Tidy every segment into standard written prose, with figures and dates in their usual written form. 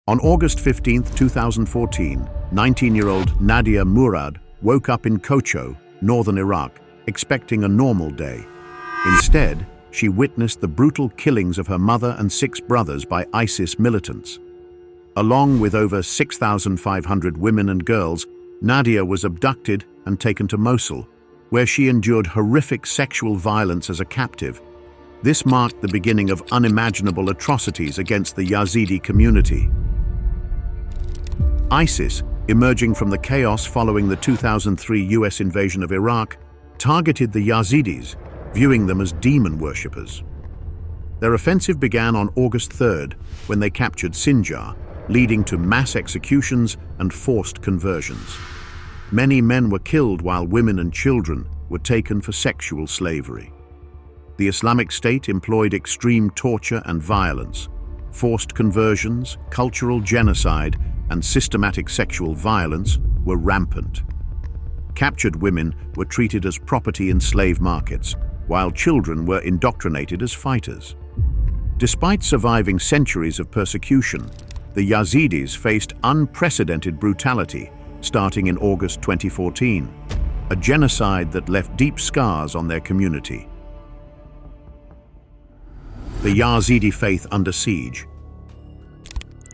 On August 15, 2014, 19-year-old Nadia Murad woke up in Kocho, northern Iraq, expecting a normal day. Instead, she witnessed the brutal killings of her mother and 6 brothers by ISIS militants. Along with over 6,500 women and girls, Nadia was abducted and taken to Mosul, where she endured horrific sexual violence as a captive. This marked the beginning of unimaginable atrocities against the Yazidi community. ISIS, emerging from the chaos following the 2003 US invasion of Iraq, targeted the Yazidis, viewing them as demon worshippers. Their offensive began on August 3rd, when they captured Sinjar, leading to mass executions and forced conversions. Many men were killed while women and children were taken for sexual slavery. The Islamic State employed extreme torture and violence. Forced conversions, cultural genocide, and systematic sexual violence were rampant. Captured women were treated as property in slave markets, while children were indoctrinated as fighters. Despite surviving centuries of persecution, the Yazidis faced unprecedented brutality starting in August 2014, a genocide that left deep scars on their community. The Yazidi faith under siege.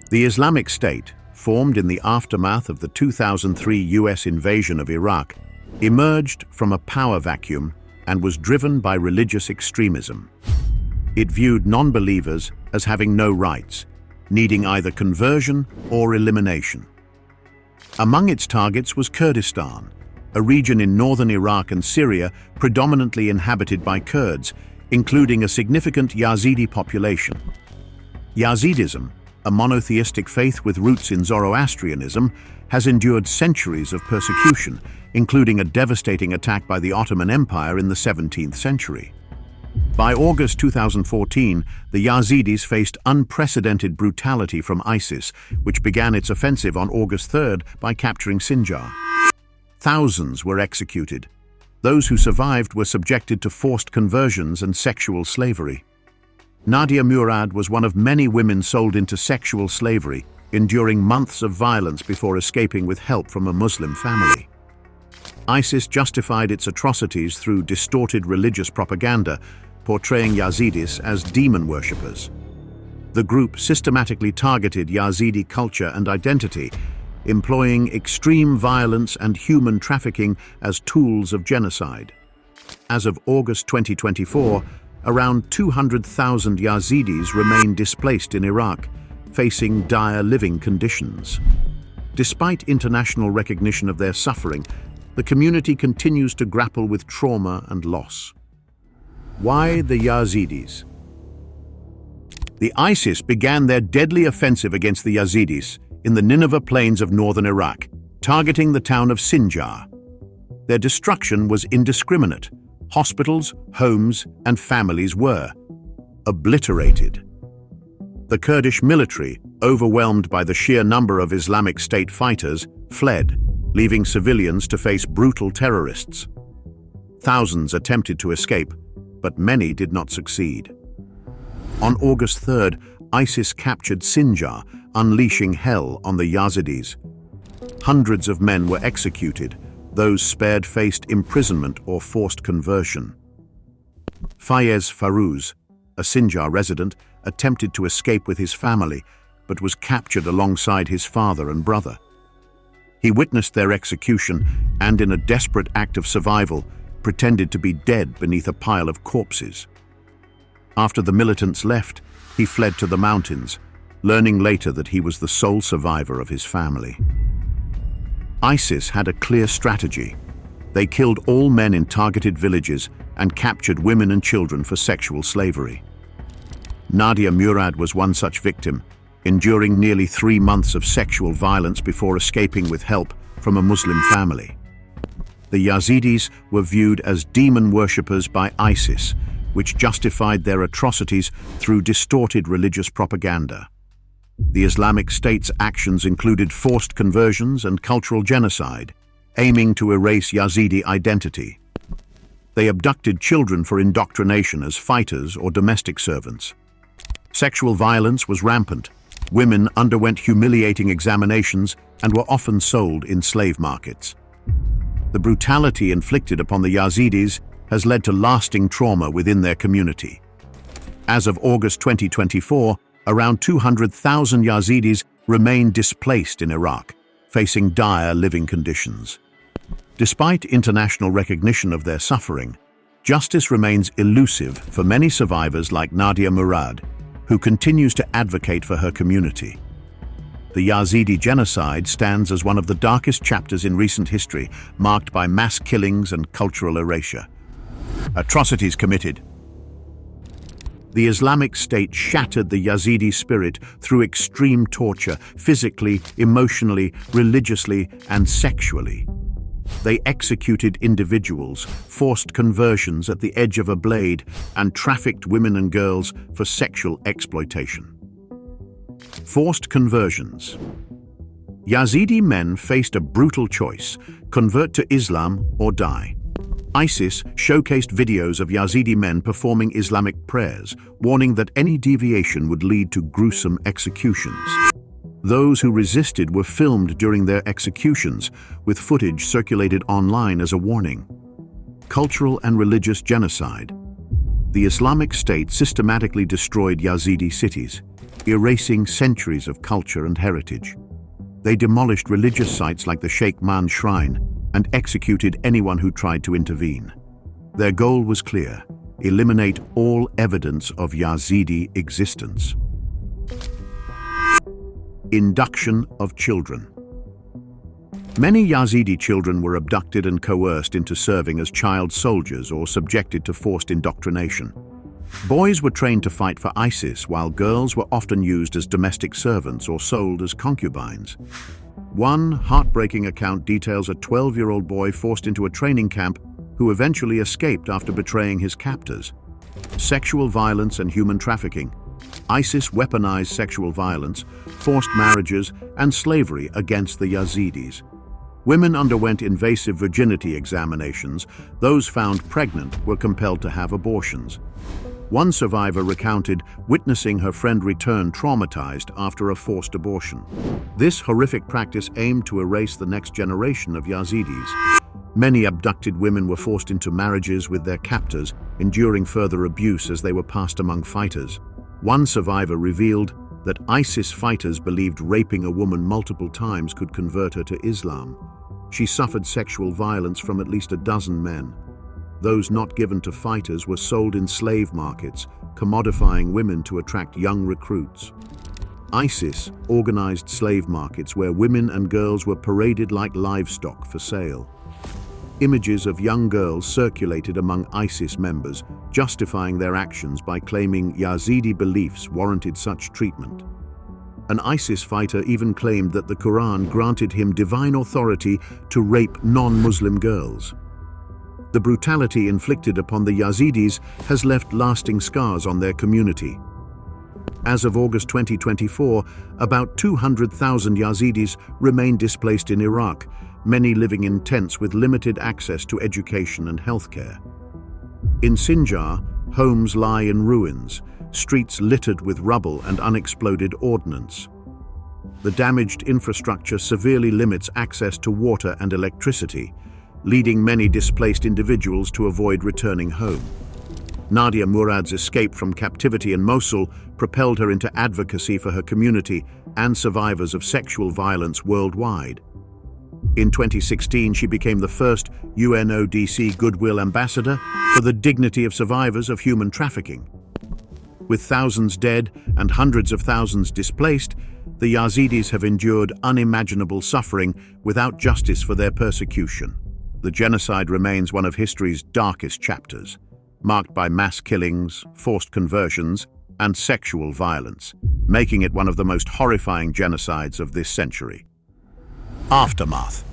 The Islamic State, formed in the aftermath of the 2003 US invasion of Iraq, emerged from a power vacuum and was driven by religious extremism. It viewed non-believers as having no rights, needing either conversion or elimination. Among its targets was Kurdistan, a region in northern Iraq and Syria predominantly inhabited by Kurds, including a significant Yazidi population. Yazidism, a monotheistic faith with roots in Zoroastrianism, has endured centuries of persecution, including a devastating attack by the Ottoman Empire in the 17th century. By August 2014, the Yazidis faced unprecedented brutality from ISIS, which began its offensive on August 3rd by capturing Sinjar. Thousands were executed. Those who survived were subjected to forced conversions and sexual slavery. Nadia Murad was one of many women sold into sexual slavery, enduring months of violence before escaping with help from a Muslim family. ISIS justified its atrocities through distorted religious propaganda, portraying Yazidis as demon worshippers. The group systematically targeted Yazidi culture and identity, employing extreme violence and human trafficking as tools of genocide. As of August 2024, around 200,000 Yazidis remain displaced in Iraq, facing dire living conditions. Despite international recognition of their suffering, the community continues to grapple with trauma and loss. Why the Yazidis? The ISIS began their deadly offensive against the Yazidis in the Nineveh plains of northern Iraq, targeting the town of Sinjar. Their destruction was indiscriminate. Hospitals, homes, and families were obliterated. The Kurdish military, overwhelmed by the sheer number of Islamic State fighters, fled, leaving civilians to face brutal terrorists. Thousands attempted to escape, but many did not succeed. On August 3rd, ISIS captured Sinjar, unleashing hell on the Yazidis. Hundreds of men were executed. Those spared faced imprisonment or forced conversion. Fayez Farouz, a Sinjar resident, attempted to escape with his family, but was captured alongside his father and brother. He witnessed their execution and, in a desperate act of survival, pretended to be dead beneath a pile of corpses. After the militants left, he fled to the mountains, learning later that he was the sole survivor of his family. ISIS had a clear strategy. They killed all men in targeted villages and captured women and children for sexual slavery. Nadia Murad was one such victim, enduring nearly 3 months of sexual violence before escaping with help from a Muslim family. The Yazidis were viewed as demon worshippers by ISIS, which justified their atrocities through distorted religious propaganda. The Islamic State's actions included forced conversions and cultural genocide, aiming to erase Yazidi identity. They abducted children for indoctrination as fighters or domestic servants. Sexual violence was rampant. Women underwent humiliating examinations and were often sold in slave markets. The brutality inflicted upon the Yazidis has led to lasting trauma within their community. As of August 2024, around 200,000 Yazidis remain displaced in Iraq, facing dire living conditions. Despite international recognition of their suffering, justice remains elusive for many survivors like Nadia Murad, who continues to advocate for her community. The Yazidi genocide stands as one of the darkest chapters in recent history, marked by mass killings and cultural erasure. Atrocities committed. The Islamic State shattered the Yazidi spirit through extreme torture, physically, emotionally, religiously, and sexually. They executed individuals, forced conversions at the edge of a blade, and trafficked women and girls for sexual exploitation. Forced conversions. Yazidi men faced a brutal choice: convert to Islam or die. ISIS showcased videos of Yazidi men performing Islamic prayers, warning that any deviation would lead to gruesome executions. Those who resisted were filmed during their executions, with footage circulated online as a warning. Cultural and religious genocide. The Islamic State systematically destroyed Yazidi cities, erasing centuries of culture and heritage. They demolished religious sites like the Sheikh Man Shrine and executed anyone who tried to intervene. Their goal was clear: eliminate all evidence of Yazidi existence. Induction of children. Many Yazidi children were abducted and coerced into serving as child soldiers or subjected to forced indoctrination. Boys were trained to fight for ISIS, while girls were often used as domestic servants or sold as concubines. One heartbreaking account details a 12-year-old boy forced into a training camp who eventually escaped after betraying his captors. Sexual violence and human trafficking. ISIS weaponized sexual violence, forced marriages, and slavery against the Yazidis. Women underwent invasive virginity examinations. Those found pregnant were compelled to have abortions. One survivor recounted witnessing her friend return traumatized after a forced abortion. This horrific practice aimed to erase the next generation of Yazidis. Many abducted women were forced into marriages with their captors, enduring further abuse as they were passed among fighters. One survivor revealed that ISIS fighters believed raping a woman multiple times could convert her to Islam. She suffered sexual violence from at least a dozen men. Those not given to fighters were sold in slave markets, commodifying women to attract young recruits. ISIS organized slave markets where women and girls were paraded like livestock for sale. Images of young girls circulated among ISIS members, justifying their actions by claiming Yazidi beliefs warranted such treatment. An ISIS fighter even claimed that the Quran granted him divine authority to rape non-Muslim girls. The brutality inflicted upon the Yazidis has left lasting scars on their community. As of August 2024, about 200,000 Yazidis remain displaced in Iraq, many living in tents with limited access to education and healthcare. In Sinjar, homes lie in ruins, streets littered with rubble and unexploded ordnance. The damaged infrastructure severely limits access to water and electricity, leading many displaced individuals to avoid returning home. Nadia Murad's escape from captivity in Mosul propelled her into advocacy for her community and survivors of sexual violence worldwide. In 2016, she became the first UNODC Goodwill Ambassador for the dignity of survivors of human trafficking. With thousands dead and hundreds of thousands displaced, the Yazidis have endured unimaginable suffering without justice for their persecution. The genocide remains one of history's darkest chapters, marked by mass killings, forced conversions, and sexual violence, making it one of the most horrifying genocides of this century. Aftermath.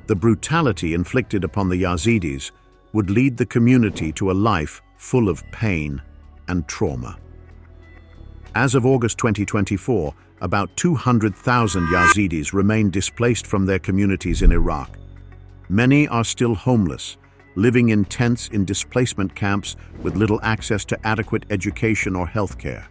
The brutality inflicted upon the Yazidis would lead the community to a life full of pain and trauma. As of August 2024, about 200,000 Yazidis remain displaced from their communities in Iraq. Many are still homeless, living in tents in displacement camps with little access to adequate education or healthcare.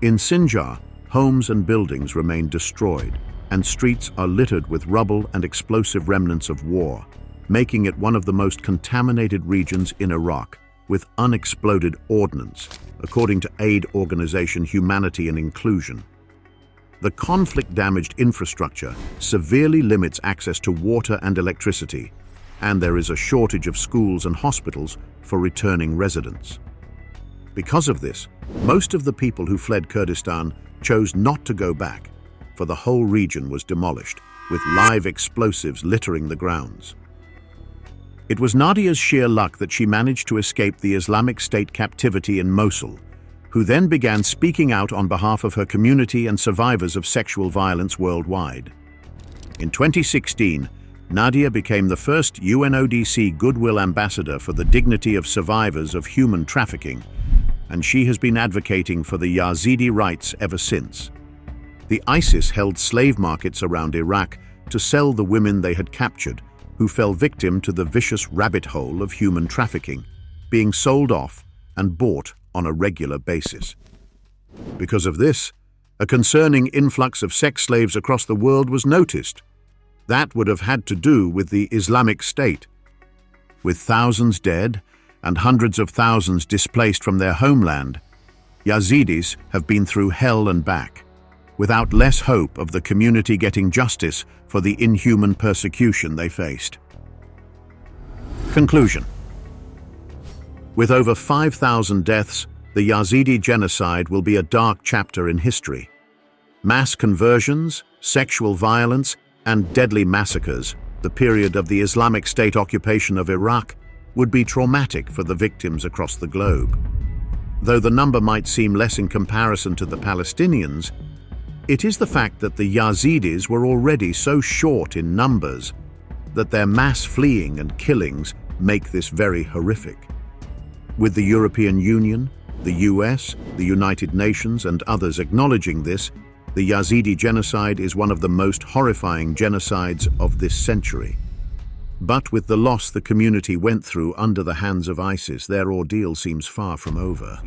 In Sinjar, homes and buildings remain destroyed, and streets are littered with rubble and explosive remnants of war, making it one of the most contaminated regions in Iraq, with unexploded ordnance, according to aid organization Humanity and Inclusion. The conflict-damaged infrastructure severely limits access to water and electricity, and there is a shortage of schools and hospitals for returning residents. Because of this, most of the people who fled Kurdistan chose not to go back, for the whole region was demolished, with live explosives littering the grounds. It was Nadia's sheer luck that she managed to escape the Islamic State captivity in Mosul, who then began speaking out on behalf of her community and survivors of sexual violence worldwide. In 2016, Nadia became the first UNODC Goodwill Ambassador for the dignity of survivors of human trafficking, and she has been advocating for the Yazidi rights ever since. The ISIS held slave markets around Iraq to sell the women they had captured, who fell victim to the vicious rabbit hole of human trafficking, being sold off and bought on a regular basis. Because of this, a concerning influx of sex slaves across the world was noticed. That would have had to do with the Islamic State. With thousands dead and hundreds of thousands displaced from their homeland, Yazidis have been through hell and back, without less hope of the community getting justice for the inhuman persecution they faced. Conclusion. With over 5,000 deaths, the Yazidi genocide will be a dark chapter in history. Mass conversions, sexual violence, and deadly massacres, the period of the Islamic State occupation of Iraq, would be traumatic for the victims across the globe. Though the number might seem less in comparison to the Palestinians, it is the fact that the Yazidis were already so short in numbers that their mass fleeing and killings make this very horrific. With the European Union, the US, the United Nations, and others acknowledging this, the Yazidi genocide is one of the most horrifying genocides of this century. But with the loss the community went through under the hands of ISIS, their ordeal seems far from over.